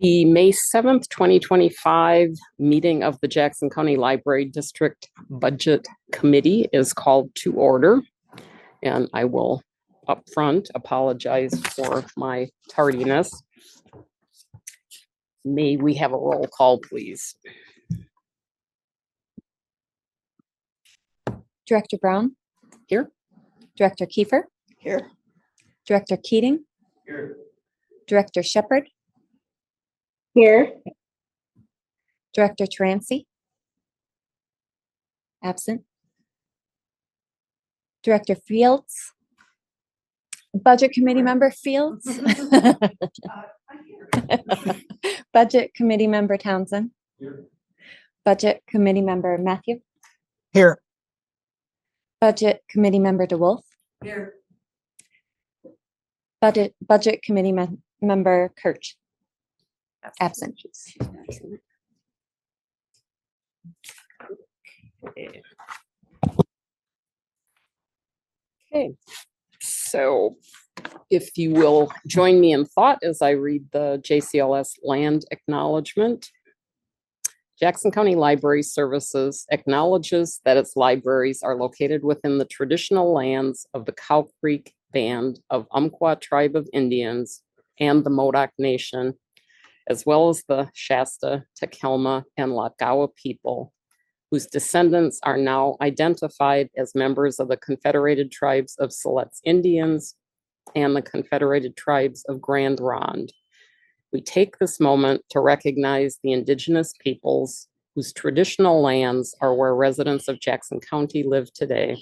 The May 7th, 2025 meeting of the Jackson County Library District Budget Committee is called to order. And I will upfront apologize for my tardiness. May we have a roll call, please? Director Brown? Here. Director Kiefer? Here. Director Keating? Here. Director Shepherd? Here. Director Terancy? Absent. Director Fields? Budget Committee Member Fields? Budget Committee Member Townsend? Here. Budget Committee Member Matthew? Here. Budget Committee Member DeWolf? Here. Budget Committee Member Kirch? Absent. Okay, so if you will join me in thought as I read the JCLS land acknowledgement. Jackson County Library Services acknowledges that its libraries are located within the traditional lands of the Cow Creek Band of Umpqua Tribe of Indians and the Modoc Nation, as well as the Shasta, Takelma, and Lagawa people, whose descendants are now identified as members of the Confederated Tribes of Siletz Indians and the Confederated Tribes of Grand Ronde. We take this moment to recognize the indigenous peoples whose traditional lands are where residents of Jackson County live today.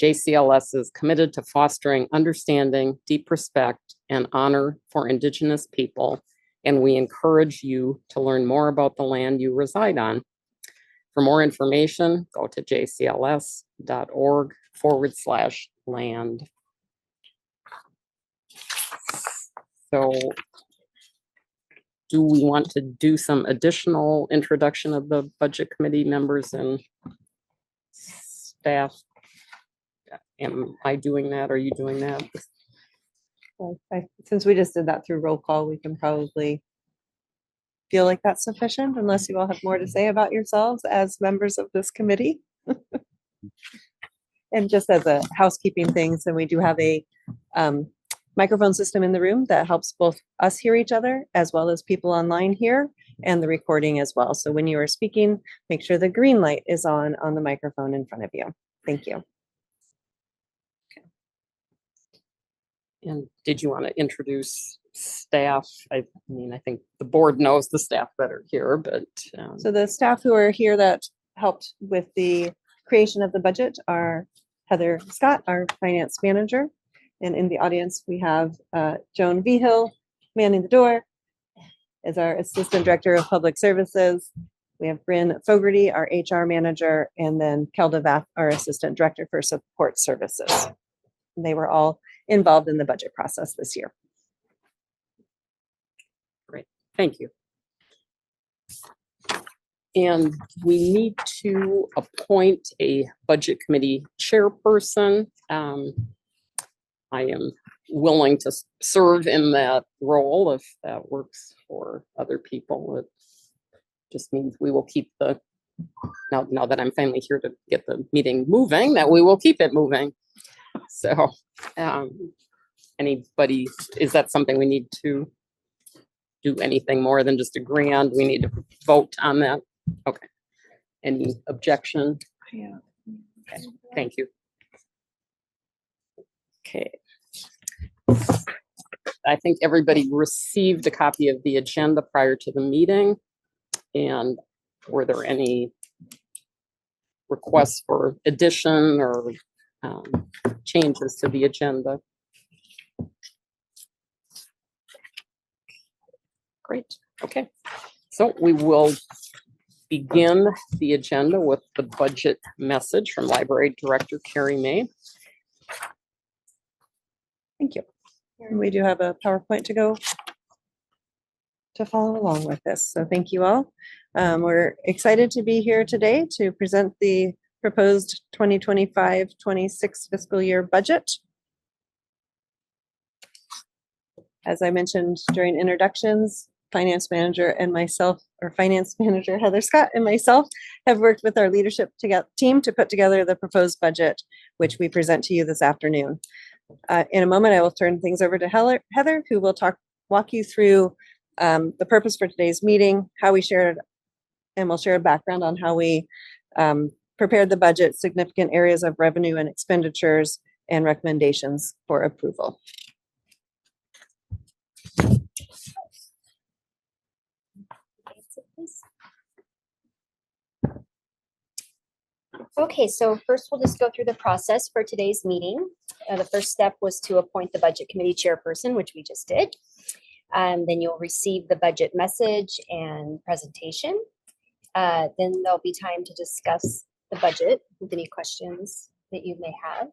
JCLS is committed to fostering understanding, deep respect, and honor for indigenous people, and we encourage you to learn more about the land you reside on. For more information, go to jcls.org/land. So, do we want to do some additional introduction of the budget committee members and staff? Am I doing that? Are you doing that? Well, since we just did that through roll call, we can probably feel like that's sufficient unless you all have more to say about yourselves as members of this committee. And just as a housekeeping thing, so we do have a microphone system in the room that helps both us hear each other as well as people online here, and the recording as well. So when you are speaking, make sure the green light is on the microphone in front of you. Thank you. And did you want to introduce staff? I mean, I think the board knows the staff that are here, but. So the staff who are here that helped with the creation of the budget are Heather Scott, our finance manager. And in the audience, we have Joan Vigil manning the door as our assistant director of public services. We have Bryn Fogarty, our HR manager, and then Kelda Vath, our assistant director for support services. And they were all involved in the budget process this year. Great, thank you. And we need to appoint a budget committee chairperson. I am willing to serve in that role if that works for other people. It just means we will keep the, now that I'm finally here to get the meeting moving, that we will keep it moving. So anybody, is that something we need to do anything more than just agree on? Do we need to vote on that? Okay. Any objection? Yeah. Okay. Thank you. Okay. I think everybody received a copy of the agenda prior to the meeting. And were there any requests for addition or changes to the agenda? Great. Okay. So we will begin the agenda with the budget message from Library Director Carrie May. Thank you. And we do have a PowerPoint to go to follow along with this. So thank you all. We're excited to be here today to present the proposed 2025-26 fiscal year budget. As I mentioned during introductions, finance manager and myself, or finance manager Heather Scott and myself, have worked with our leadership team to put together the proposed budget, which we present to you this afternoon. In a moment, I will turn things over to Heather, who will walk you through the purpose for today's meeting, how we shared, and we'll share a background on how we prepared the budget, significant areas of revenue and expenditures, and recommendations for approval. Okay, so first we'll just go through the process for today's meeting. The first step was to appoint the budget committee chairperson, which we just did. Then you'll receive the budget message and presentation. Then there'll be time to discuss the budget with any questions that you may have.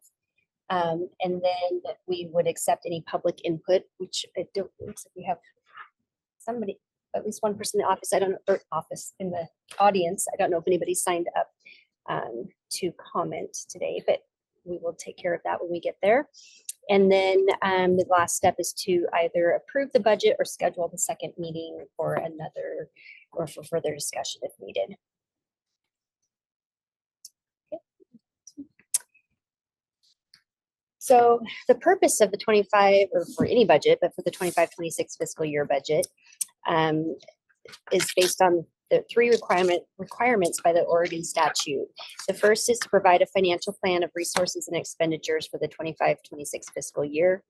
And then we would accept any public input, which I don't, looks like we have somebody, at least one person in the office, I don't know, or office in the audience. I don't know if anybody signed up to comment today, but we will take care of that when we get there. And then the last step is to either approve the budget or schedule the second meeting for another or for further discussion if needed. So the purpose of the 25, or for any budget, but for the 25-26 fiscal year budget, is based on the three requirements by the Oregon statute. The first is to provide a financial plan of resources and expenditures for the 25-26 fiscal year.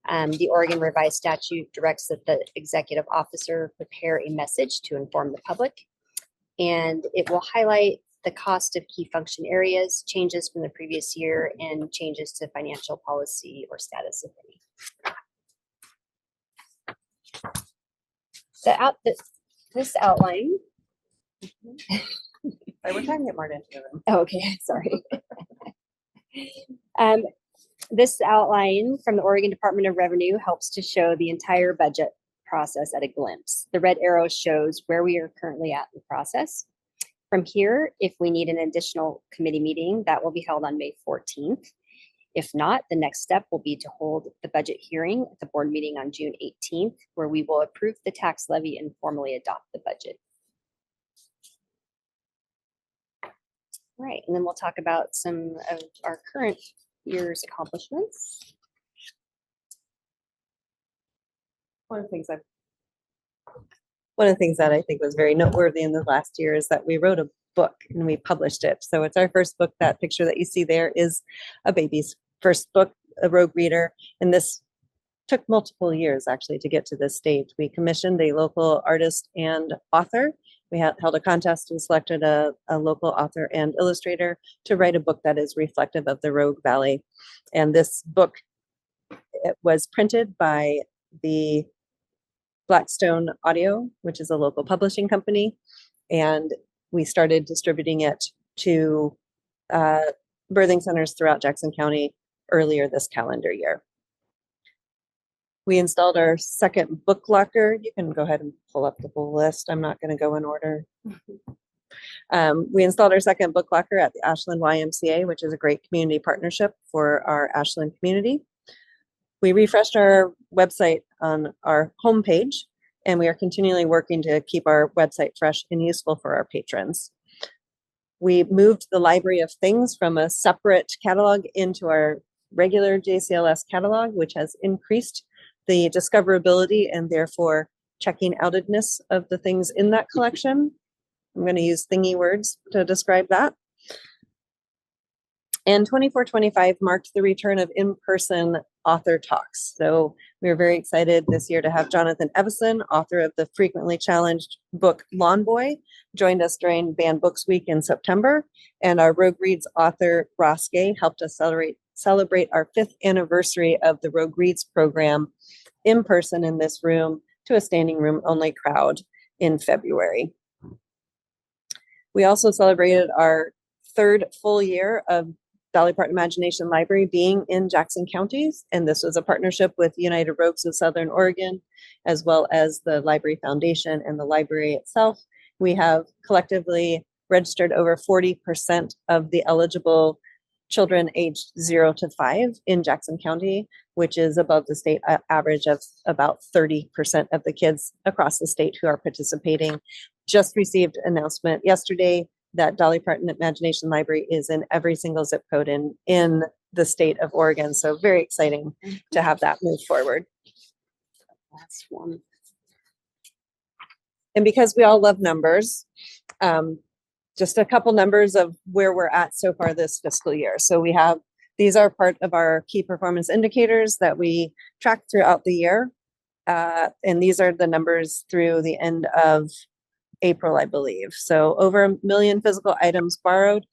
The Oregon revised statute directs that the executive officer prepare a message to inform the public, and it will highlight the cost of key function areas, changes from the previous year, and changes to financial policy or status of any. This outline. We're trying to get Martin into the room. Oh, okay, sorry. This outline from the Oregon Department of Revenue helps to show the entire budget process at a glimpse. The red arrow shows where we are currently at in the process. From here, if we need an additional committee meeting, that will be held on May 14th. If not, the next step will be to hold the budget hearing at the board meeting on June 18th, where we will approve the tax levy and formally adopt the budget. All right, and then we'll talk about some of our current year's accomplishments. One of the things that I think was very noteworthy in the last year is that we wrote a book and we published it. So it's our first book. That picture that you see there is a baby's first book, A Rogue Reader. And this took multiple years actually to get to this stage. We commissioned a local artist and author. We held a contest and selected a local author and illustrator to write a book that is reflective of the Rogue Valley. And this book, it was printed by the Blackstone Audio, which is a local publishing company. And we started distributing it to birthing centers throughout Jackson County earlier this calendar year. We installed our second book locker. You can go ahead and pull up the whole list. I'm not going to go in order. We installed our second book locker at the Ashland YMCA, which is a great community partnership for our Ashland community. We refreshed our website on our homepage, and we are continually working to keep our website fresh and useful for our patrons. We moved the Library of Things from a separate catalog into our regular JCLS catalog, which has increased the discoverability and therefore checking outedness of the things in that collection. I'm going to use thingy words to describe that. And 24-25 marked the return of in-person author talks. So we were very excited this year to have Jonathan Evison, author of the frequently challenged book Lawn Boy, joined us during Banned Books Week in September. And our Rogue Reads author, Ross Gay, helped us celebrate our 5th anniversary of the Rogue Reads program in person in this room to a standing room only crowd in February. We also celebrated our 3rd full year of Dolly Parton Imagination Library being in Jackson counties, and this was a partnership with United Rogues of Southern Oregon, as well as the Library Foundation and the library itself. We have collectively registered over 40% of the eligible children aged 0 to 5 in Jackson County which is above the state average of about 30% of the kids across the state who are participating. Just received announcement yesterday that Dolly Parton Imagination Library is in every single zip code in the state of Oregon. So very exciting to have that move forward. Last one. And because we all love numbers, just a couple numbers of where we're at so far this fiscal year. So we have, these are part of our key performance indicators that we track throughout the year. And these are the numbers through the end of April, I believe. So over 1 million physical items borrowed.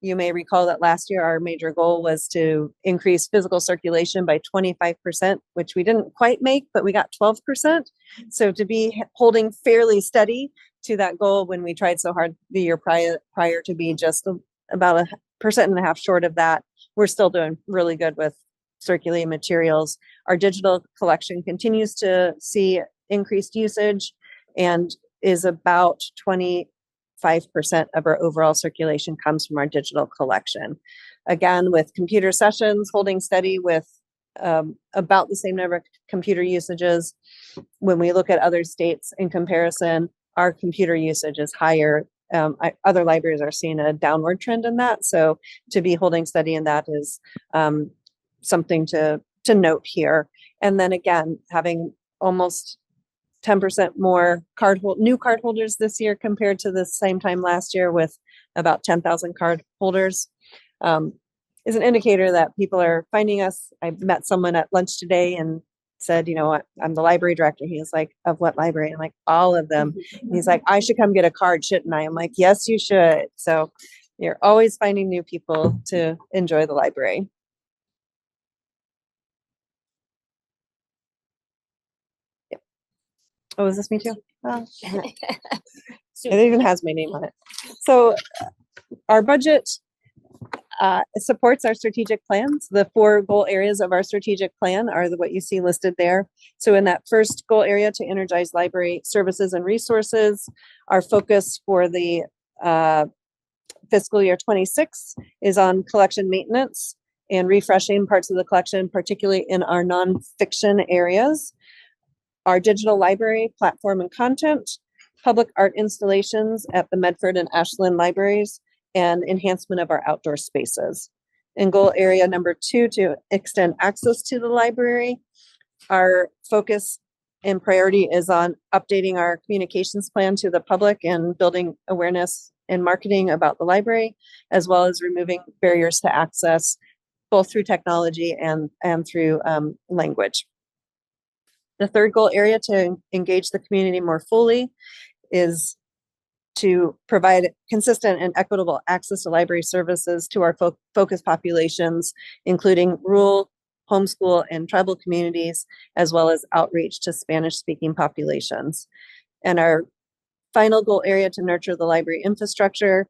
You may recall that last year our major goal was to increase physical circulation by 25%, which we didn't quite make, but we got 12%. So to be holding fairly steady to that goal when we tried so hard the year prior to be just about 1.5% short of that, we're still doing really good with circulating materials. Our digital collection continues to see increased usage and is about 25% of our overall circulation comes from our digital collection. Again, with computer sessions holding steady with about the same number of computer usages. When we look at other states in comparison, our computer usage is higher. Other libraries are seeing a downward trend in that. So to be holding steady in that is something to note here. And then again, having almost 10% more new card holders this year compared to the same time last year with about 10,000 card holders is an indicator that people are finding us. I met someone at lunch today and said, you know what, I'm the library director. He was like, of what library? I'm like, all of them. And he's like, I should come get a card, shouldn't I? I'm like, yes, you should. So you're always finding new people to enjoy the library. Yep. Oh, is this me too? Oh, it even has my name on it. So our budget supports our strategic plans. The 4 goal areas of our strategic plan are what you see listed there. So in that first goal area, to energize library services and resources, our focus for the fiscal year 26 is on collection maintenance and refreshing parts of the collection, particularly in our nonfiction areas. Our digital library platform and content, public art installations at the Medford and Ashland libraries, and enhancement of our outdoor spaces. In goal area number 2, to extend access to the library, our focus and priority is on updating our communications plan to the public and building awareness and marketing about the library, as well as removing barriers to access, both through technology and through language. The third goal area, to engage the community more fully, is to provide consistent and equitable access to library services to our focus populations, including rural, homeschool, and tribal communities, as well as outreach to Spanish-speaking populations. And our final goal area, to nurture the library infrastructure,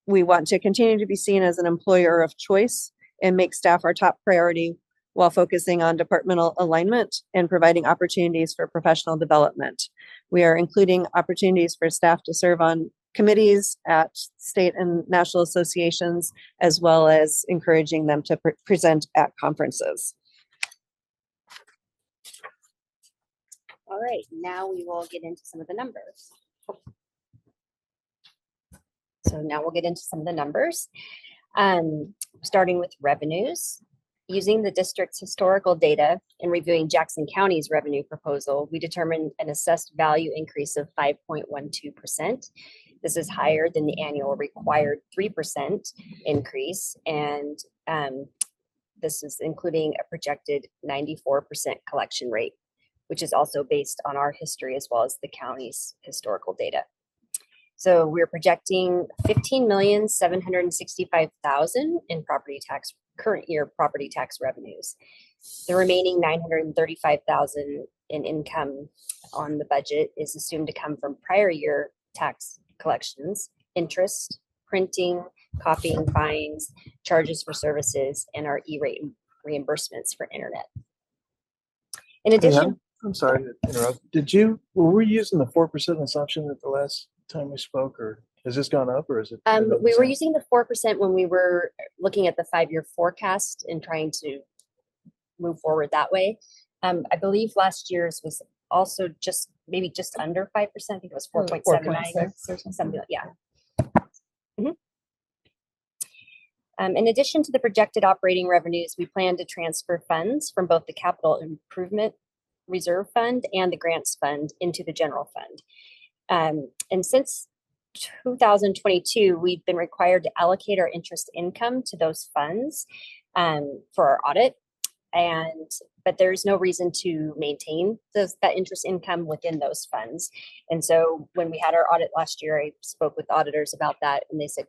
we want to continue to be seen as an employer of choice and make staff our top priority while focusing on departmental alignment and providing opportunities for professional development. We are including opportunities for staff to serve on committees at state and national associations, as well as encouraging them to present at conferences. All right, now we will get into some of the numbers. So now we'll get into some of the numbers, starting with revenues. Using the district's historical data and reviewing Jackson County's revenue proposal, we determined an assessed value increase of 5.12%. This is higher than the annual required 3% increase, and this is including a projected 94% collection rate, which is also based on our history as well as the county's historical data. So we're projecting $15,765,000 in property tax, current year property tax revenues. The remaining $935,000 in income on the budget is assumed to come from prior year tax collections, interest, printing, copying fines, charges for services, and our E-rate reimbursements for internet. In addition, I'm sorry to interrupt. Were we using the 4% assumption at the last time we spoke, or has this gone up, or is it? we were using the 4% when we were looking at the 5-year forecast and trying to move forward that way. I believe last year's was also maybe just under 5%. I think it was 4.79, something like, yeah. In addition to the projected operating revenues, we plan to transfer funds from both the capital improvement reserve fund and the grants fund into the general fund. And since 2022, we've been required to allocate our interest income to those funds for our audit. But there's no reason to maintain that interest income within those funds. And so when we had our audit last year, I spoke with auditors about that, and they said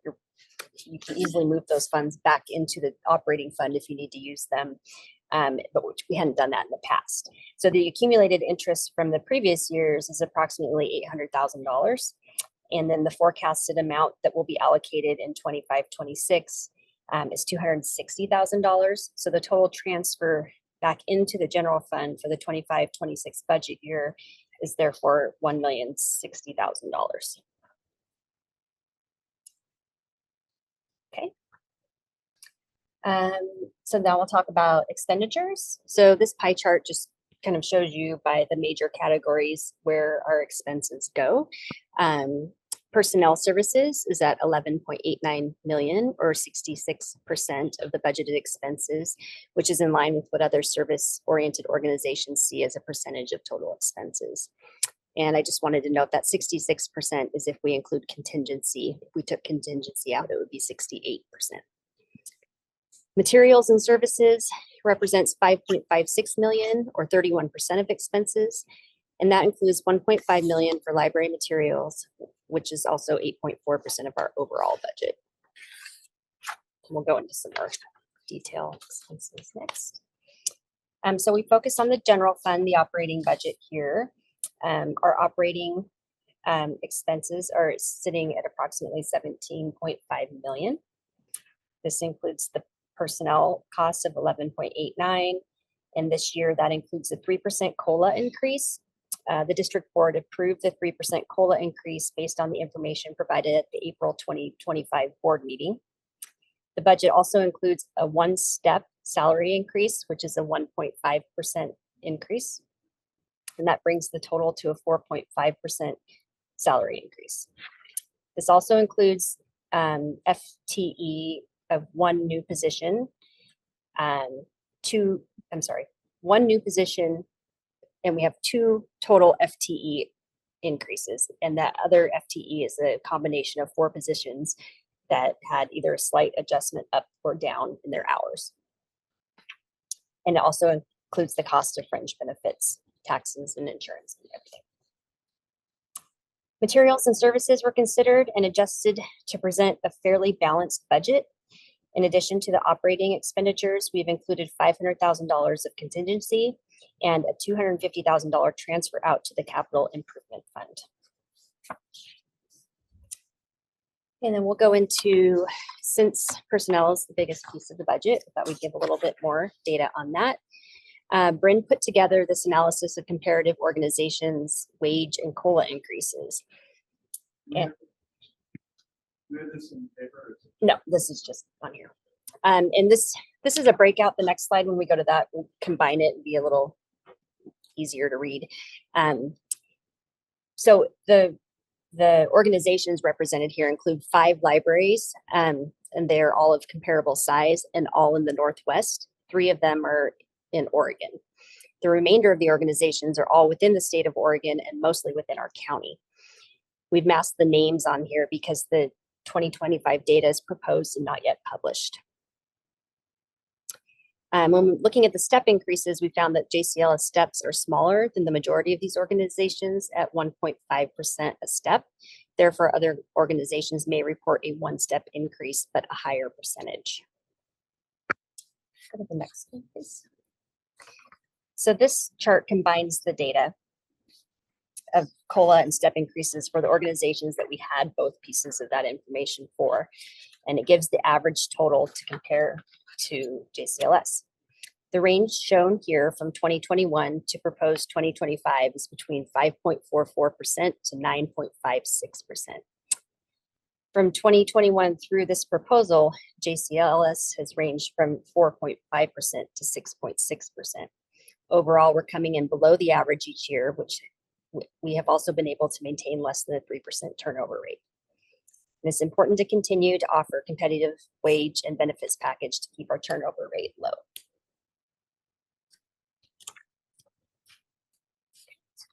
you can easily move those funds back into the operating fund if you need to use them. But we hadn't done that in the past. So the accumulated interest from the previous years is approximately $800,000. And then the forecasted amount that will be allocated in 25-26 is $260,000. So the total transfer back into the general fund for the 25-26 budget year is therefore $1,060,000. Okay. So now we'll talk about expenditures. So this pie chart just kind of shows you by the major categories where our expenses go. Personnel services is at 11.89 million, or 66% of the budgeted expenses, which is in line with what other service-oriented organizations see as a percentage of total expenses. And I just wanted to note that 66% is if we include contingency. If we took contingency out, it would be 68%. Materials and services represents 5.56 million, or 31% of expenses. And that includes 1.5 million for library materials, which is also 8.4% of our overall budget. And we'll go into some more detailed expenses next. So we focus on the general fund, the operating budget here. Our operating expenses are sitting at approximately 17.5 million. This includes the personnel costs of 11.89. And this year that includes the 3% COLA increase. The district board approved the 3% COLA increase based on the information provided at the April 2025 board meeting. The budget also includes a one-step salary increase, which is a 1.5% increase. And that brings the total to a 4.5% salary increase. This also includes FTE of one new position, one new position, and we have 2 total FTE increases. And that other FTE is a combination of 4 positions that had either a slight adjustment up or down in their hours. And it also includes the cost of fringe benefits, taxes, and insurance and everything. Materials and services were considered and adjusted to present a fairly balanced budget. In addition to the operating expenditures, we've included $500,000 of contingency and a $250,000 transfer out to the capital improvement fund. And then we'll go into, since personnel is the biggest piece of the budget, I thought we'd give a little bit more data on that. Bryn put together this analysis of comparative organizations' wage and COLA increases. And no, this is just on here. And this is a breakout. The next slide, when we go to that, we'll combine it and be a little easier to read. So the organizations represented here include 5 libraries, and they're all of comparable size and all in the Northwest. 3 of them are in Oregon. The remainder of the organizations are all within the state of Oregon and mostly within our county. We've masked the names on here because the 2025 data is proposed and not yet published. When looking at the step increases, we found that JCLS steps are smaller than the majority of these organizations at 1.5% a step. Therefore, other organizations may report a 1-step increase, but a higher percentage. Go to the next one, please. So this chart combines the data of COLA and step increases for the organizations that we had both pieces of that information for. And it gives the average total to compare to JCLS. The range shown here from 2021 to proposed 2025 is between 5.44% to 9.56%. From 2021 through this proposal, JCLS has ranged from 4.5% to 6.6%. Overall, we're coming in below the average each year, which we have also been able to maintain less than a 3% turnover rate. And it's important to continue to offer competitive wage and benefits package to keep our turnover rate low.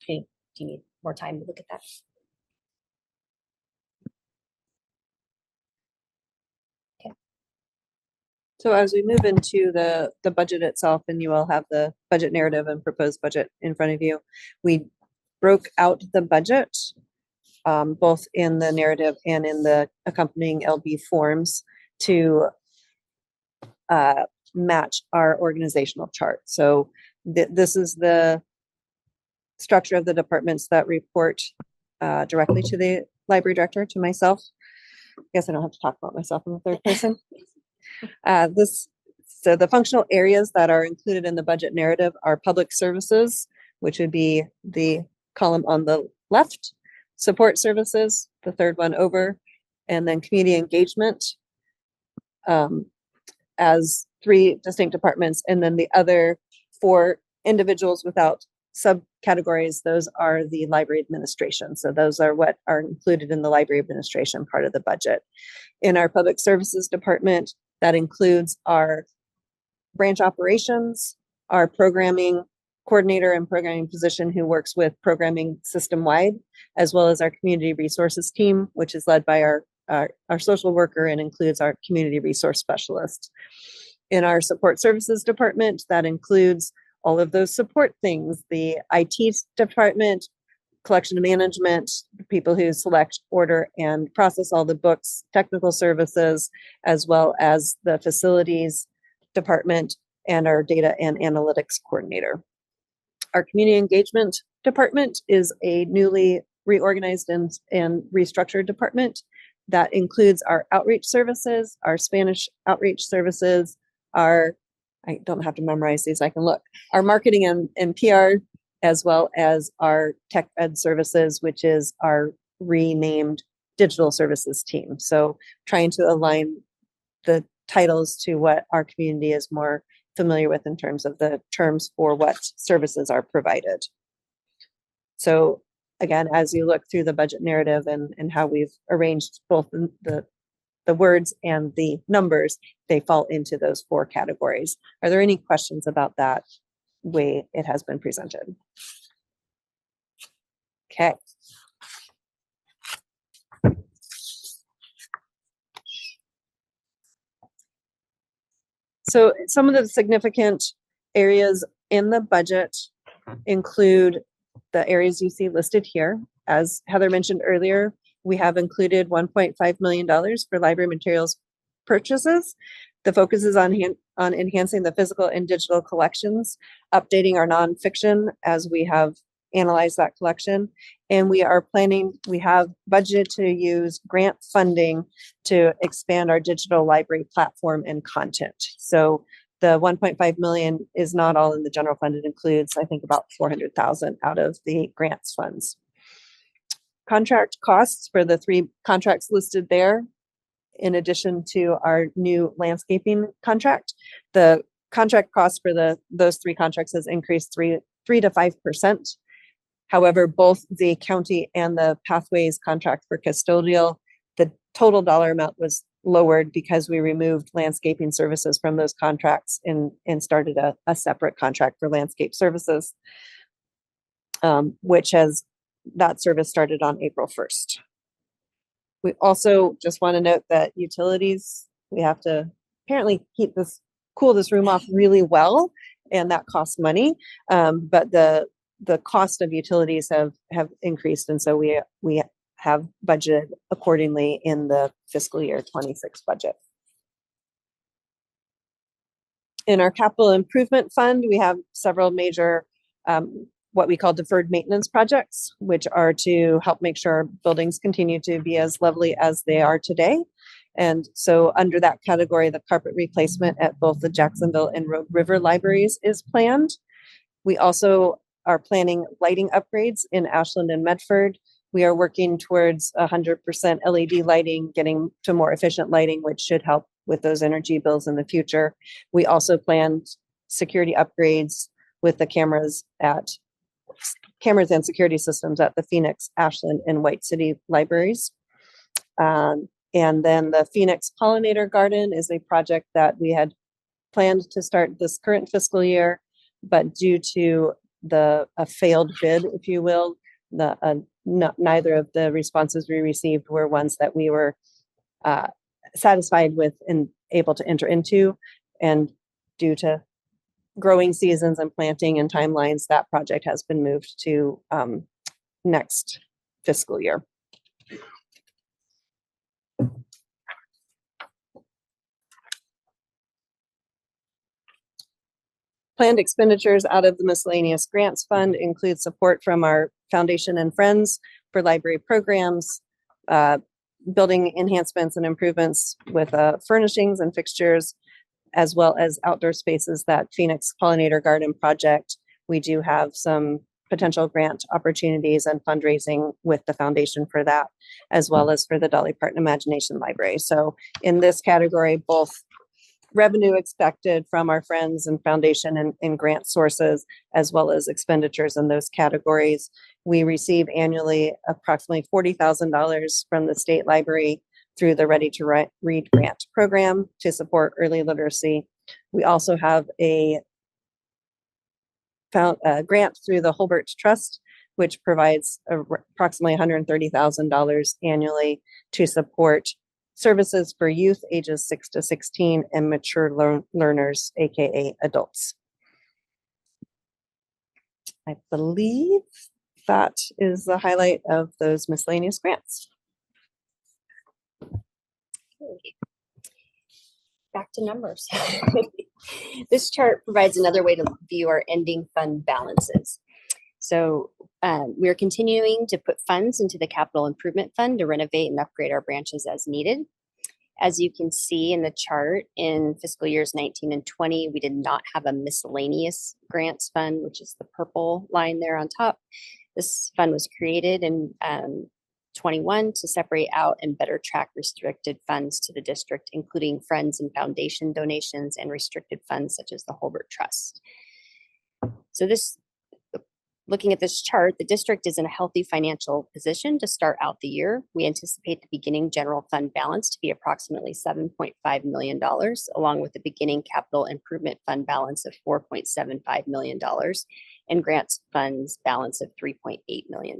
Okay, do you need more time to look at that? So as we move into the budget itself, and you all have the budget narrative and proposed budget in front of you, we broke out the budget both in the narrative and in the accompanying LB forms to match our organizational chart. So this is the structure of the departments that report directly to the library director, to myself. I guess I don't have to talk about myself in the third person. So the functional areas that are included in the budget narrative are public services, which would be the column on the left, support services, the third one over, and then community engagement as 3 distinct departments. And then the other 4 individuals without subcategories, those are the library administration. So those are what are included in the library administration part of the budget. In our public services department, that includes our branch operations, our programming coordinator and programming position who works with programming system-wide, as well as our community resources team, which is led by our social worker and includes our community resource specialist. In our support services department, that includes all of those support things, the IT department, collection management, people who select, order, and process all the books, technical services, as well as the facilities department and our data and analytics coordinator. Our community engagement department is a newly reorganized and restructured department that includes our outreach services, our Spanish outreach services, I don't have to memorize these, I can look, our marketing and PR, as well as our tech ed services, which is our renamed digital services team. So trying to align the titles to what our community is more familiar with in terms of the terms for what services are provided. So again, as you look through the budget narrative and how we've arranged both the words and the numbers, they fall into those 4 categories. Are there any questions about that way it has been presented? Okay. So some of the significant areas in the budget include the areas you see listed here. As Heather mentioned earlier, we have included $1.5 million for library materials purchases. The focus is on enhancing the physical and digital collections, updating our nonfiction as we have analyzed that collection. And we have budgeted to use grant funding to expand our digital library platform and content. So the 1.5 million is not all in the general fund. It includes, I think, about 400,000 out of the grants funds. Contract costs for the 3 contracts listed there, in addition to our new landscaping contract. The contract cost for those 3 contracts has increased 3 to 5%. However, both the county and the Pathways contract for custodial, the total dollar amount was lowered because we removed landscaping services from those contracts and started a separate contract for landscape services, that service started on April 1st. We also just want to note that utilities, we have to apparently cool this room off really well, and that costs money. But the cost of utilities have increased, and so we have budgeted accordingly in the fiscal year 26 budget. In our capital improvement fund, we have several major what we call deferred maintenance projects, which are to help make sure our buildings continue to be as lovely as they are today. And so under that category, the carpet replacement at both the Jacksonville and Rogue River libraries is planned. We also are planning lighting upgrades in Ashland and Medford. We are working towards 100% LED lighting, getting to more efficient lighting, which should help with those energy bills in the future. We also planned security upgrades with the cameras and security systems at the Phoenix, Ashland, and White City libraries. And then the Phoenix Pollinator Garden is a project that we had planned to start this current fiscal year, but due to a failed bid, if you will, neither of the responses we received were ones that we were satisfied with and able to enter into. And due to growing seasons and planting and timelines, that project has been moved to next fiscal year. Planned expenditures out of the miscellaneous grants fund include support from our foundation and friends for library programs, building enhancements and improvements with furnishings and fixtures, as well as outdoor spaces. That Phoenix Pollinator Garden project, we do have some potential grant opportunities and fundraising with the foundation for that, as well as for the Dolly Parton Imagination Library. So in this category, both revenue expected from our friends and foundation and grant sources, as well as expenditures in those categories. We receive annually approximately $40,000 from the state library through the Ready to Read grant program to support early literacy. We also have a grant through the Holbert Trust, which provides approximately $130,000 annually to support services for youth ages 6 to 16 and mature learners, aka adults. I believe that is the highlight of those miscellaneous grants. Back to numbers. This chart provides another way to view our ending fund balances. So we are continuing to put funds into the capital improvement fund to renovate and upgrade our branches as needed. As you can see in the chart, in fiscal years 19 and 20, we did not have a miscellaneous grants fund, which is the purple line there on top. This fund was created in 21 to separate out and better track restricted funds to the district, including friends and foundation donations and restricted funds such as the Holbert Trust. So looking at this chart, the district is in a healthy financial position to start out the year. We anticipate the beginning general fund balance to be approximately $7.5 million, along with the beginning capital improvement fund balance of $4.75 million and grants funds balance of $3.8 million.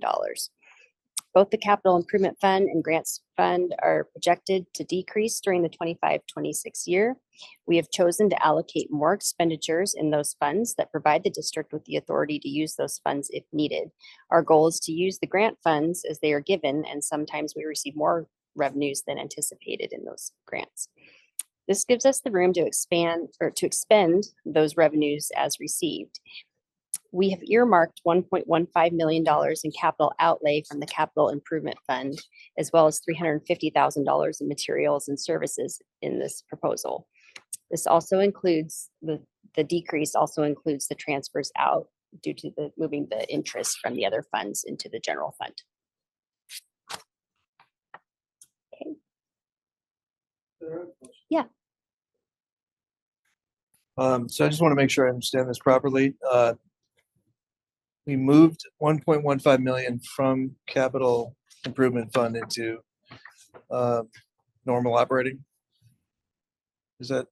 Both the capital improvement fund and grants fund are projected to decrease during the 25-26 year. We have chosen to allocate more expenditures in those funds that provide the district with the authority to use those funds if needed. Our goal is to use the grant funds as they are given, and sometimes we receive more revenues than anticipated in those grants. This gives us the room to expand or to expend those revenues as received. We have earmarked $1.15 million in capital outlay from the capital improvement fund, as well as $350,000 in materials and services in this proposal. This also includes the decrease also includes the transfers out due to the moving the interest from the other funds into the general fund. Okay. Yeah. So I just want to make sure I understand this properly. We moved 1.15 million from capital improvement fund into normal operating. Is that?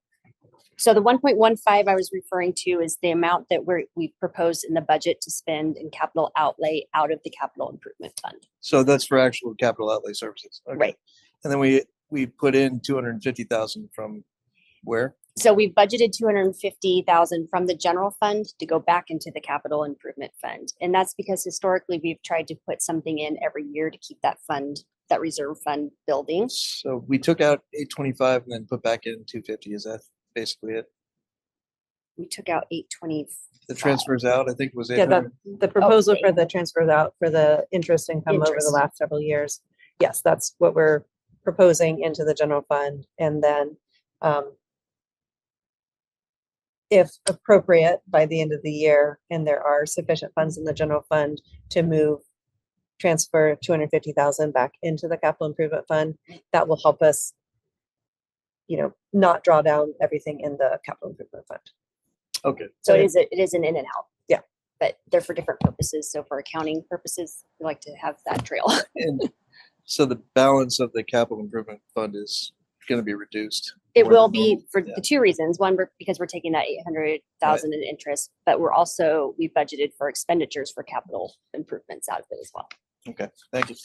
So the 1.15 I was referring to is the amount that we proposed in the budget to spend in capital outlay out of the capital improvement fund. So that's for actual capital outlay services. Okay. Right. And then we put in 250,000 from where? So we've budgeted 250,000 from the general fund to go back into the capital improvement fund. And that's because historically we've tried to put something in every year to keep that fund, that reserve fund building. So we took out 825 and then put back in 250. Is that basically it? We took out 820. The transfers out, I think it was Yeah, 800. the proposal Okay. for the transfers out for the interest income over Interest. the last several years. Yes, that's what we're proposing into the general fund. And then if appropriate by the end of the year, and there are sufficient funds in the general fund to move transfer 250,000 back into the capital improvement fund. That will help us, not draw down everything in the capital improvement fund. Okay. So it is an in and out. Yeah. But they're for different purposes. So for accounting purposes, we like to have that trail. And so the balance of the capital improvement fund is going to be reduced. It more will than be normal. for Yeah. the two reasons. One, because we're taking that 800,000 in interest, but we budgeted for expenditures for capital improvements out of it as well. Okay, thank you.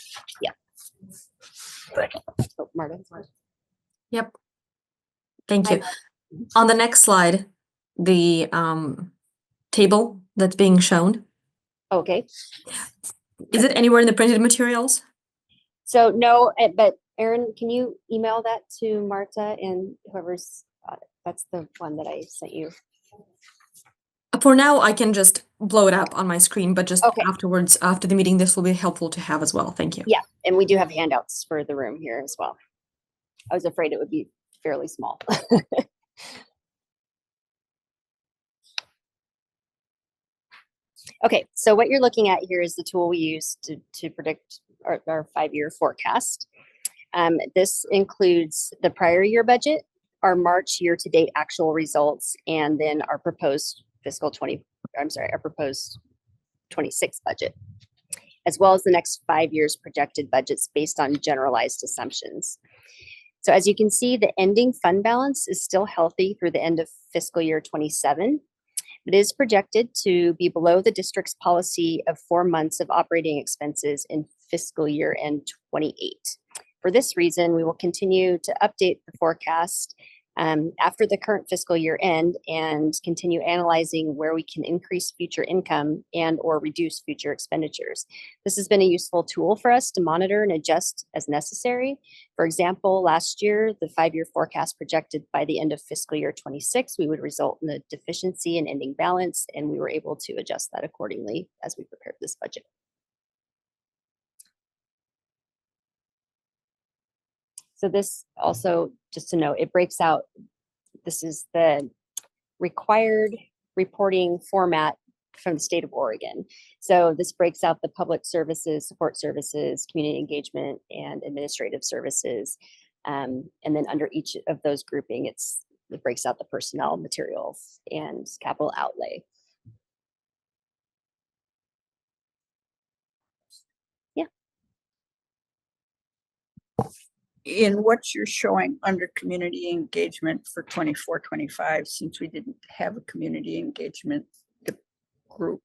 Oh, Marta. Yep. Thank Hi, you. On the next slide, the table that's being shown, Okay. is it anywhere in the printed materials? So no, but Erin, can you email that to Marta and whoever's, that's the one that I sent you. For now, I can just blow it up on my screen, but just Okay. afterwards, after the meeting, this will be helpful to have as well. Thank you. Yeah, and we do have handouts for the room here as well. I was afraid it would be fairly small. Okay, so what you're looking at here is the tool we use to predict our 5-year forecast. This includes the prior year budget, our March year-to-date actual results, and then our proposed our proposed 26 budget, as well as the next 5 years projected budgets based on generalized assumptions. So as you can see, the ending fund balance is still healthy through the end of fiscal year 27. It is projected to be below the district's policy of 4 months of operating expenses in fiscal year end 28. For this reason, we will continue to update the forecast after the current fiscal year end and continue analyzing where we can increase future income and or reduce future expenditures. This has been a useful tool for us to monitor and adjust as necessary. For example, last year, the 5-year forecast projected by the end of fiscal year 26, we would result in a deficiency in ending balance, and we were able to adjust that accordingly as we prepared this budget. So this also, just to note, it breaks out, this is the required reporting format from the state of Oregon. So this breaks out the public services, support services, community engagement, and administrative services. And then under each of those grouping, it breaks out the personnel, materials, and capital outlay. In what you're showing under community engagement for 24-25, since we didn't have a community engagement group,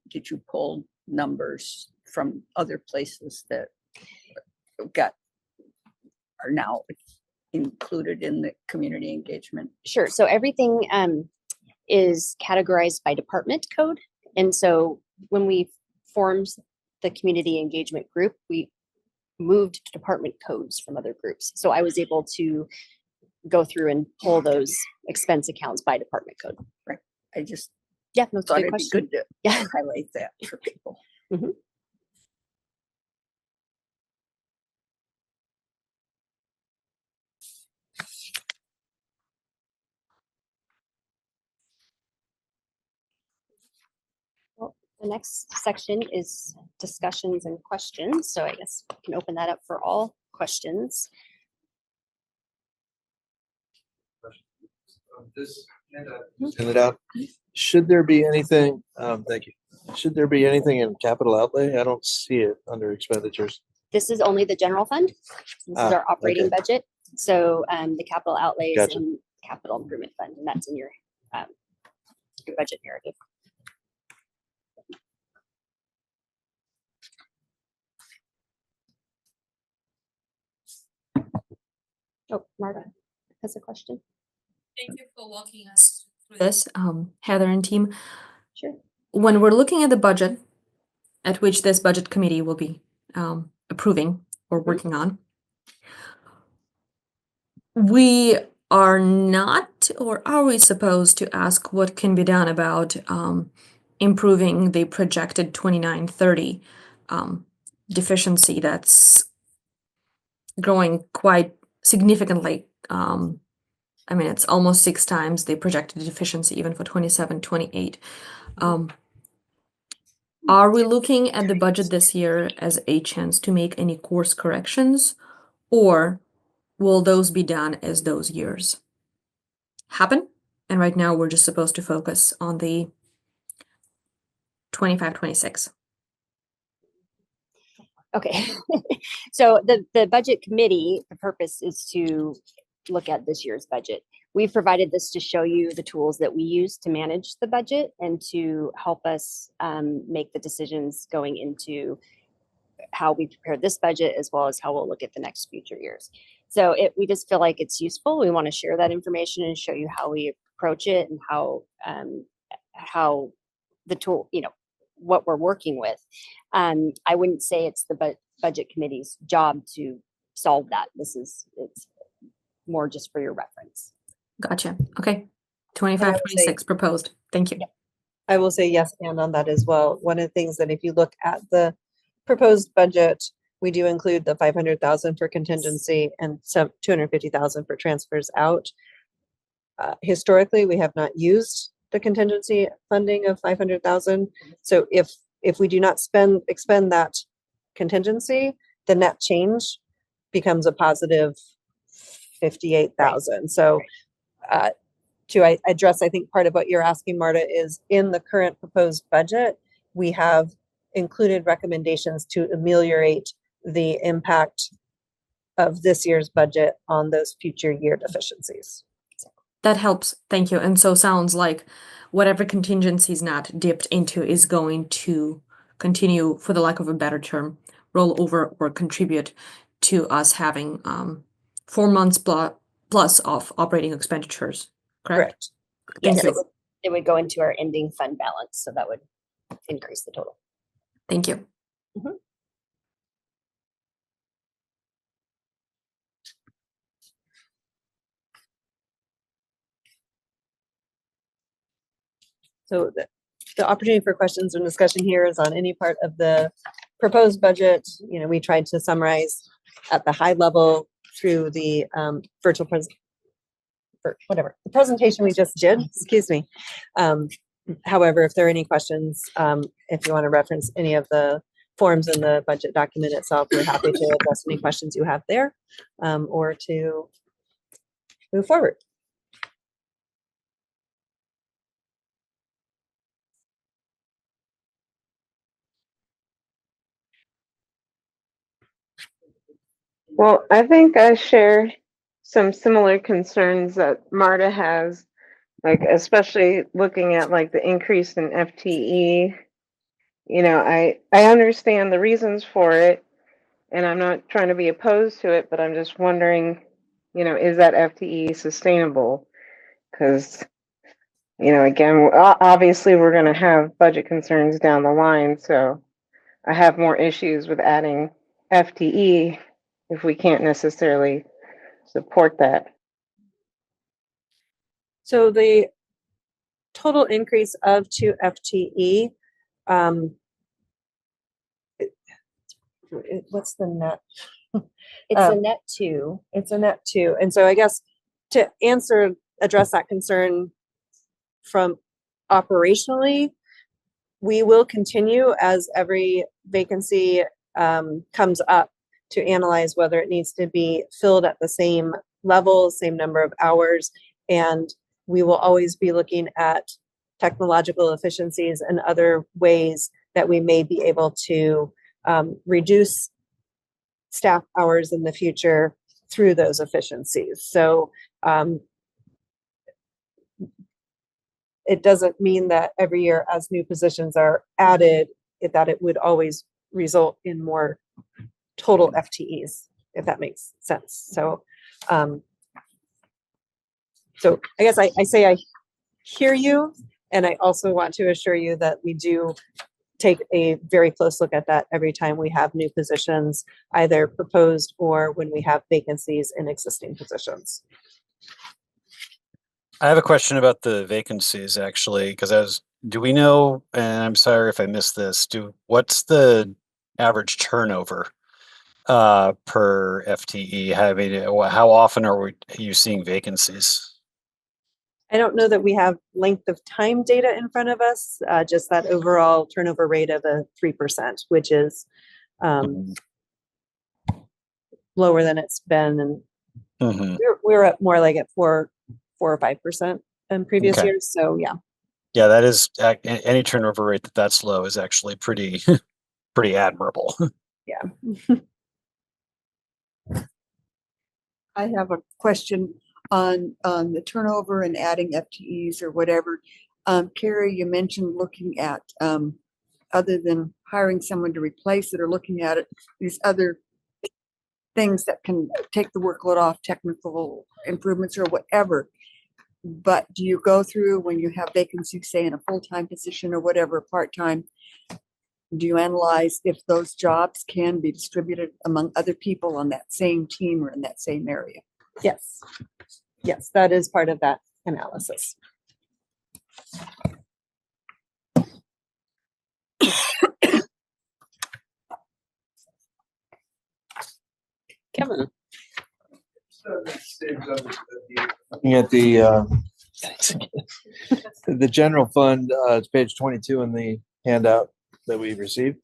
did you pull numbers from other places that are now included in the community engagement? Sure. So everything is categorized by department code. And so when we formed the community engagement group, we moved department codes from other groups. So I was able to go through and pull those expense accounts by department code. I just Yeah, that's a thought good it'd be question. good to Yeah. highlight that for people. Well, the next section is discussions and questions. So I guess we can open that up for all questions. Send it out. Should there be anything, thank you. Should there be anything in capital outlay? I don't see it under expenditures. This is only the general fund. This is our operating okay. budget. So the capital outlay is Gotcha. in capital improvement fund, and that's in your budget narrative. Oh, Marta has a question. Thank you for walking us through this, Heather and team. Sure. When we're looking at the budget, at which this budget committee will be approving or working on, we are not, or are we supposed to ask what can be done about improving the projected 2930 deficiency that's growing quite significantly? I mean, it's almost 6 times the projected deficiency even for 27-28. Are we looking at the budget this year as a chance to make any course corrections, or will those be done as those years happen? And right now, we're just supposed to focus on the 25-26. Okay, so the budget committee, the purpose is to look at this year's budget. We've provided this to show you the tools that we use to manage the budget and to help us make the decisions going into how we prepare this budget as well as how we'll look at the next future years. So we just feel like it's useful. We want to share that information and show you how we approach it and how the tool, what we're working with. I wouldn't say it's the budget committee's job to solve that. It's more just for your reference. Gotcha. Okay. 25-26 proposed. Thank you. I will say yes, and on that as well. One of the things that if you look at the proposed budget, we do include the 500,000 for contingency and some 250,000 for transfers out. Historically, we have not used the contingency funding of 500,000. So if we do not expend that contingency, the net change becomes a positive 58,000. So to address, I think part of what you're asking, Marta, is in the current proposed budget, we have included recommendations to ameliorate the impact of this year's budget on those future year deficiencies. That helps. Thank you. And so sounds like whatever contingency is not dipped into is going to continue, for the lack of a better term, roll over or contribute to us having 4 months plus of operating expenditures. Correct? Thank Yes, you. it would go into our ending fund balance. So that would increase the total. Thank you. So the opportunity for questions and discussion here is on any part of the proposed budget. We tried to summarize at the high level through the virtual the presentation we just did, excuse me. However, if there are any questions, if you want to reference any of the forms in the budget document itself, we're happy to address any questions you have there, or to move forward. Well, I think I share some similar concerns that Marta has, like especially looking at like the increase in FTE. I understand the reasons for it, and I'm not trying to be opposed to it, but I'm just wondering, is that FTE sustainable? Because, again, obviously we're going to have budget concerns down the line, so I have more issues with adding FTE if we can't necessarily support that. So the total increase of 2 FTE, what's the net? It's a net 2. It's a net 2. And so I guess to address that concern from operationally, we will continue as every vacancy comes up to analyze whether it needs to be filled at the same level, same number of hours. And we will always be looking at technological efficiencies and other ways that we may be able to reduce staff hours in the future through those efficiencies. So it doesn't mean that every year as new positions are added, that it would always result in more total FTEs, if that makes sense. So I guess I say I hear you, and I also want to assure you that we do take a very close look at that every time we have new positions, either proposed or when we have vacancies in existing positions. I have a question about the vacancies actually, because do we know, and I'm sorry if I missed this, what's the average turnover per FTE? I mean, how often are you seeing vacancies? I don't know that we have length of time data in front of us, just that overall turnover rate of a 3%, which is Mhm. lower than it's been. And Mhm. we're up more like at 4 or 5% in previous Okay. years. So yeah. Yeah, that is any turnover rate that's low is actually pretty pretty admirable. Yeah. I have a question on the turnover and adding FTEs or whatever. Carrie, you mentioned looking at, other than hiring someone to replace it or looking at it, these other things that can take the workload off, technical improvements or whatever. But do you go through when you have vacancies, say in a full-time position or whatever, part-time? Do you analyze if those jobs can be distributed among other people on that same team or in that same area? Yes. Yes, that is part of that analysis. Kevin, Looking at the general fund, it's page 22 in the handout that we received.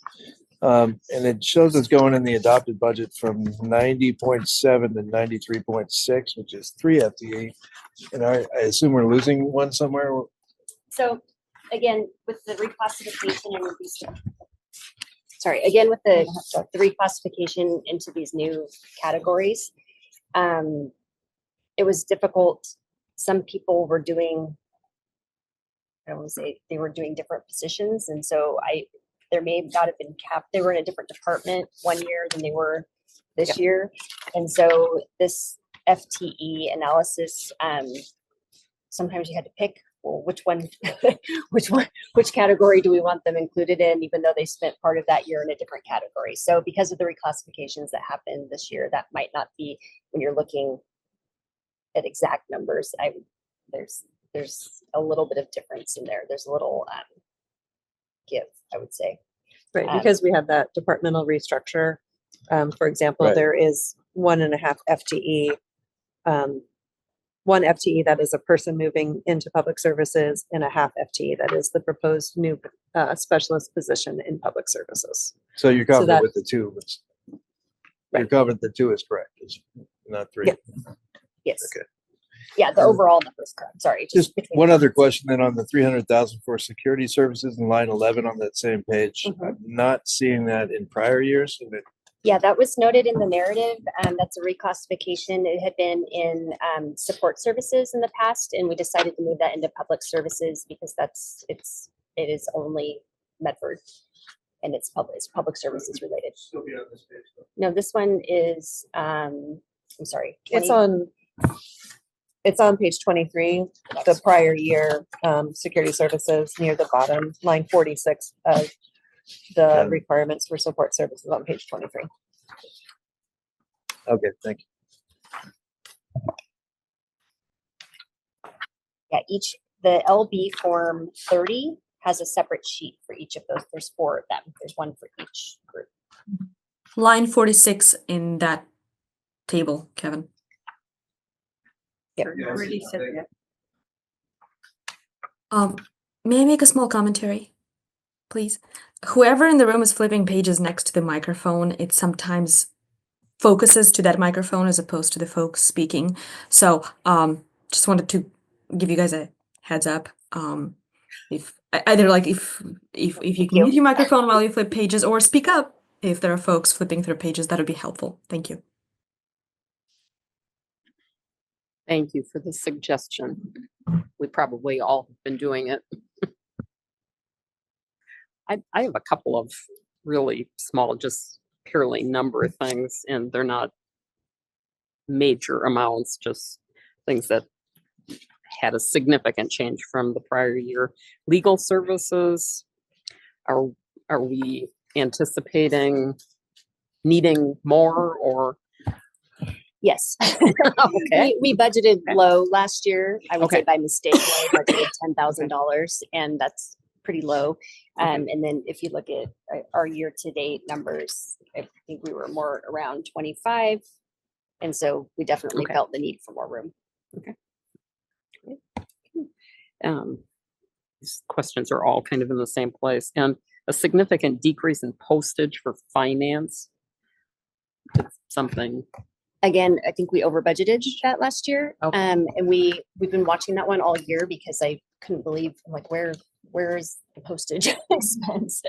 And it shows us going in the adopted budget from 90.7 to 93.6, which is 3 FTE. And I assume we're losing one somewhere. So again, with the reclassification and these, sorry, again, with the reclassification into these new categories, it was difficult. Some people were doing, I don't want to say they were doing different positions. And so there may not have been capped. They were in a different department one year than they were this year. And so this FTE analysis, sometimes you had to pick, well, which one, which category do we want them included in, even though they spent part of that year in a different category. So because of the reclassifications that happened this year, that might not be when you're looking at exact numbers. There's a little bit of difference in there. There's a little give, I would say. Right, because we have that departmental restructure. For example, Right. there is 1.5 FTE. 1 FTE that is a person moving into public services, and a half FTE that is the proposed new specialist position in public services. So you're So confident that- with the 2. You're Right. confident the 2 is correct, it's not 3. Yeah. Yes. Okay. Yeah, the overall number is correct. Sorry. Just between one the other lines. question then on the 300,000 for security services in line 11 on that same page. I'm not seeing that in prior years. And Yeah, that was noted in the narrative. That's a reclassification. It had been in support services in the past, and we decided to move that into public services because it is only Medford, and it's public services related. Still be on this page, though. No, this one is I'm sorry. It's on page 23, the prior year security services near the bottom, line 46 of the Yeah. requirements for support services on page 23. Okay, thank you. Yeah, the LB form 30 has a separate sheet for each of those. There's 4 of them. There's one for each group. Line 46 in that table, Kevin. You already said that. May I make a small commentary, please? Whoever in the room is flipping pages next to the microphone, it sometimes focuses to that microphone as opposed to the folks speaking. So just wanted to give you guys a heads up. If either like if you can mute your microphone while you flip pages, or speak up if there are folks flipping through pages, that would be helpful. Thank you. thank you for the suggestion. We probably all have been doing it. I have a couple of really small, just purely number of things, and they're not major amounts, just things that had a significant change from the prior year. Legal services, are we anticipating needing more or? Yes. Okay. We budgeted low last year. I would say Okay. by mistake, we budgeted $10,000, and that's pretty low. And then if you look at our year-to-date numbers, I think we were more around 25. And so we definitely Okay. felt the need for more room. These questions are all kind of in the same place, and a significant decrease in postage for finance. It's something, Again, I think we over budgeted that last year. Okay. And we've been watching that one all year because I couldn't believe, I'm like, where is the postage expense?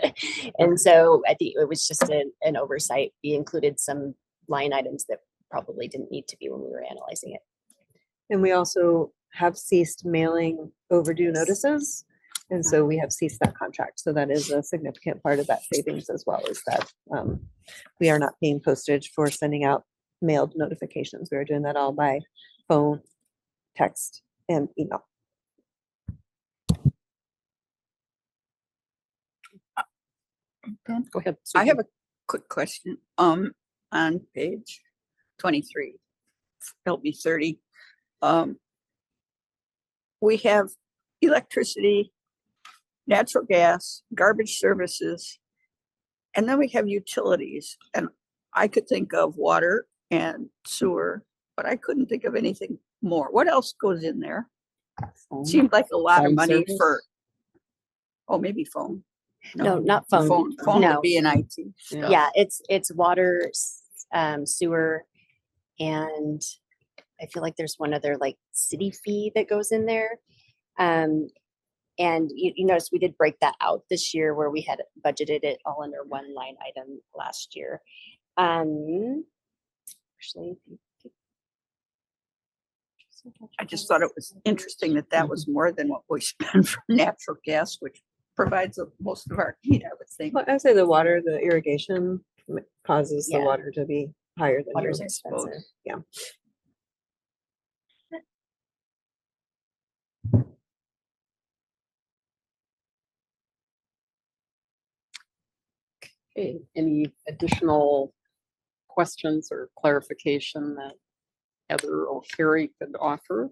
And so I think it was just an oversight. We included some line items that probably didn't need to be when we were analyzing it. And we also have ceased mailing overdue notices. And so we have ceased that contract. So that is a significant part of that savings as well, is that we are not paying postage for sending out mailed notifications. We are doing that all by phone, text, and email. go ahead. I Susan. have a quick question. On page 23, LB 30, we have electricity, natural gas, garbage services, and then we have utilities. And I could think of water and sewer, but I couldn't think of anything more. What else goes in there? Phone. Seemed like a lot of Phone money service? for, oh, maybe phone. No, not phone. Phone No. would be an IT. Yeah, it's water, sewer, and I feel like there's one other like city fee that goes in there. And you notice we did break that out this year where we had budgeted it all under one line item last year. Actually, I just thought it was interesting that that was more than what we spend for natural gas, which provides most of our heat, I would think. Well, I would say the water, the irrigation causes the Yeah. water to be higher than water's usual. expensive. Yeah. Okay, any additional questions or clarification that Heather or Carrie could offer?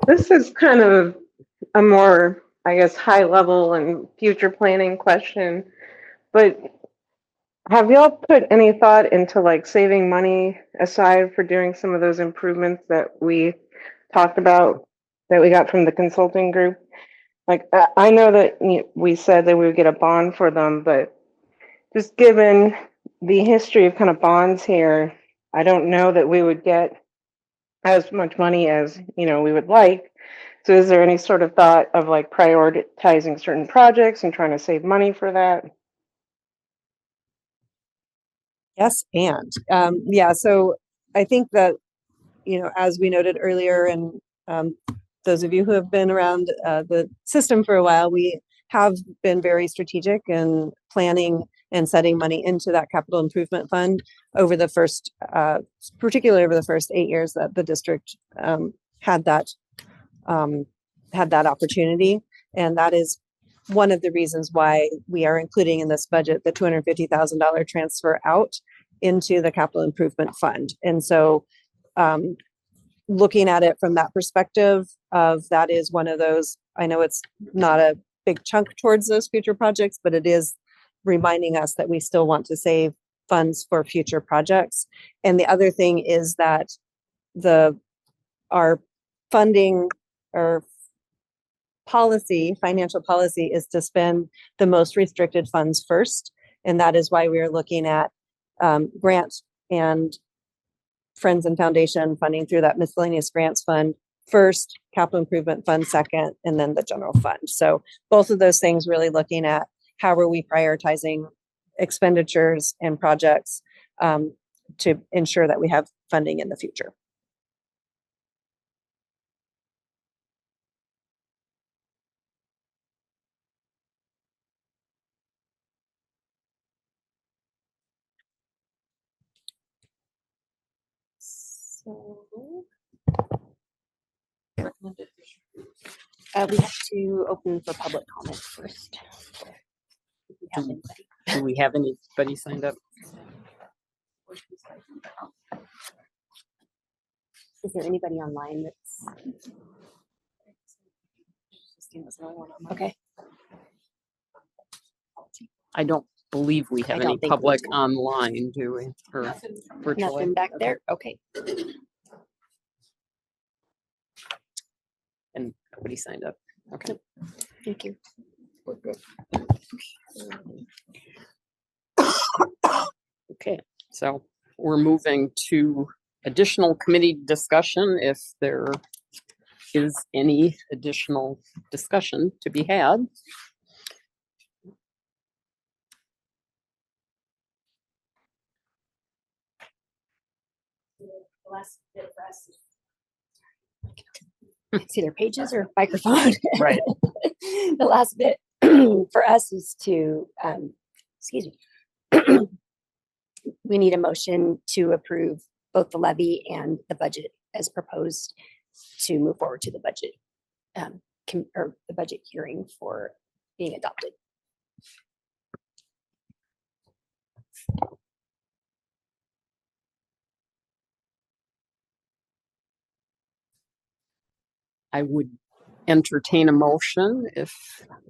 This is kind of a more, I guess, high level and future planning question, but have y'all put any thought into like saving money aside for doing some of those improvements that we talked about, that we got from the consulting group? Like, I know that we said that we would get a bond for them, but just given the history of kind of bonds here, I don't know that we would get as much money as, we would like. So is there any sort of thought of like prioritizing certain projects and trying to save money for that? Yes, and yeah, so I think that, as we noted earlier, and those of you who have been around the system for a while, we have been very strategic in planning and setting money into that capital improvement fund over the first, particularly over the first 8 years that the district had that opportunity. And that is one of the reasons why we are including in this budget the $250,000 transfer out into the capital improvement fund. And so looking at it from that perspective of that is one of those, I know it's not a big chunk towards those future projects, but it is reminding us that we still want to save funds for future projects. And the other thing is that our funding or financial policy is to spend the most restricted funds first. And that is why we are looking at grant and Friends and Foundation funding through that miscellaneous grants fund first, capital improvement fund second, and then the general fund. So both of those things really looking at how are we prioritizing expenditures and projects to ensure that we have funding in the future. So we have to open for public comment first. If we have anybody. Do we have anybody signed up? Is there anybody online that's? Okay. I don't believe we have don't any think we public do. online, do we? Or virtually? Nothing back Okay. there? Okay. And nobody signed up. Okay. Thank you. Okay, so we're moving to additional committee discussion if there is any additional discussion to be had. The last bit for us. It's either pages or microphone. Right. The last bit for us is to, excuse me. We need a motion to approve both the levy and the budget as proposed to move forward to the budget, or the budget hearing for being adopted. I would entertain a motion if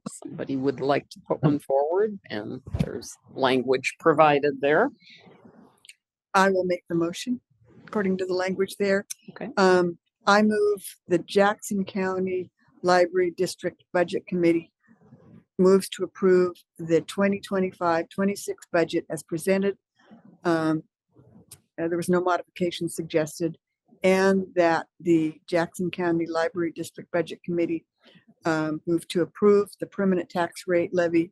somebody would like to put one forward, and there's language provided there. I will make the motion according to the language there. Okay. I move the Jackson County Library District Budget Committee moves to approve the 2025-26 budget as presented. There was no modification suggested, and that the Jackson County Library District Budget Committee move to approve the permanent tax rate levy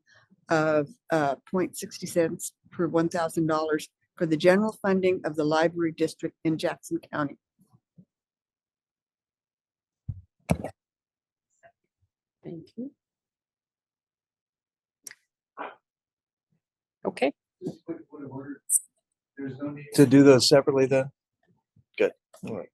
of 0.60 cents per $1,000 for the general funding of the library district in Jackson County. Thank you. Okay, To do those separately then? Good. All right.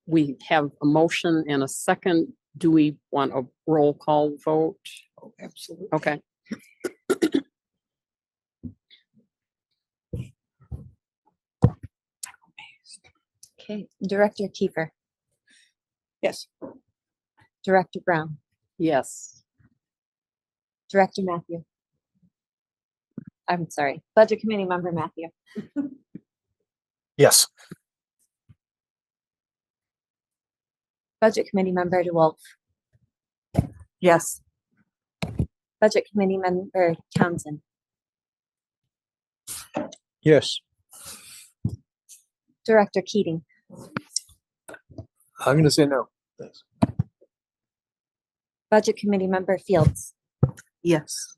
we have a motion and a second. Do we want a roll call vote? Oh, absolutely. Okay. Okay, Director Kiefer, Yes. Director Brown, Yes. Director Matthew. I'm sorry, Budget Committee Member Matthew, Yes. Budget Committee Member DeWolf, Yes. Budget Committee Member Townsend, Yes. Director Keating, I'm gonna say no. Thanks. Budget Committee Member Fields, Yes.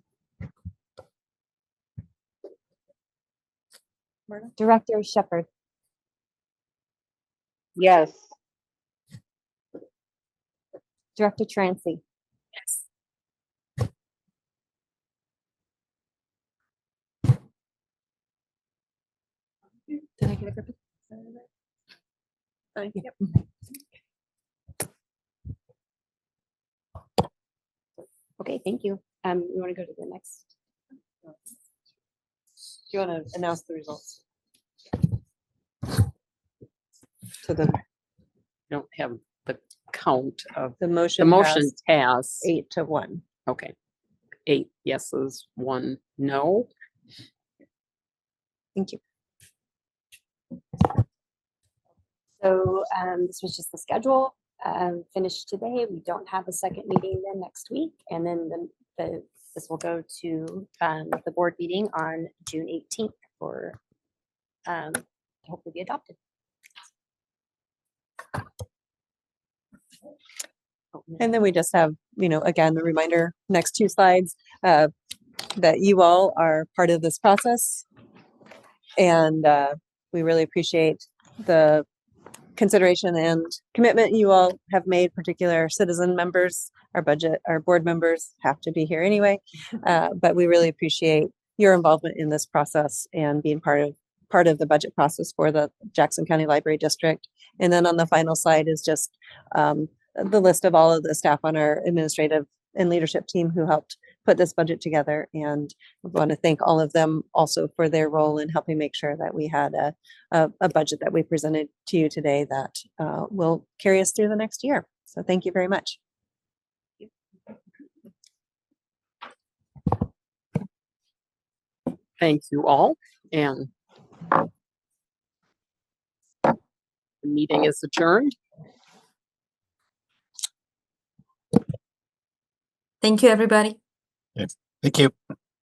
Director Shepherd, Yes. Director Trancy. Yes. Did I get a group? Yep. Okay, thank you. You want to go to the next? Do you want to announce the results? So the Don't have the count of, the the motion motion passed passed. 8-1. Okay. 8 yeses, 1 no. Thank you. So this was just the schedule finished today. We don't have a second meeting then next week. And then this will go to the board meeting on June 18th for hopefully be adopted. And then we just have, again, the reminder, next 2 slides, that you all are part of this process. And we really appreciate the consideration and commitment you all have made, particular citizen members. Our board members have to be here anyway. But we really appreciate your involvement in this process and being part of the budget process for the Jackson County Library District. And then on the final slide is just the list of all of the staff on our administrative and leadership team who helped put this budget together. And I want to thank all of them also for their role in helping make sure that we had a budget that we presented to you today that will carry us through the next year. So thank you very much. Thank you all, and the meeting is adjourned. Thank you, everybody. Thank you.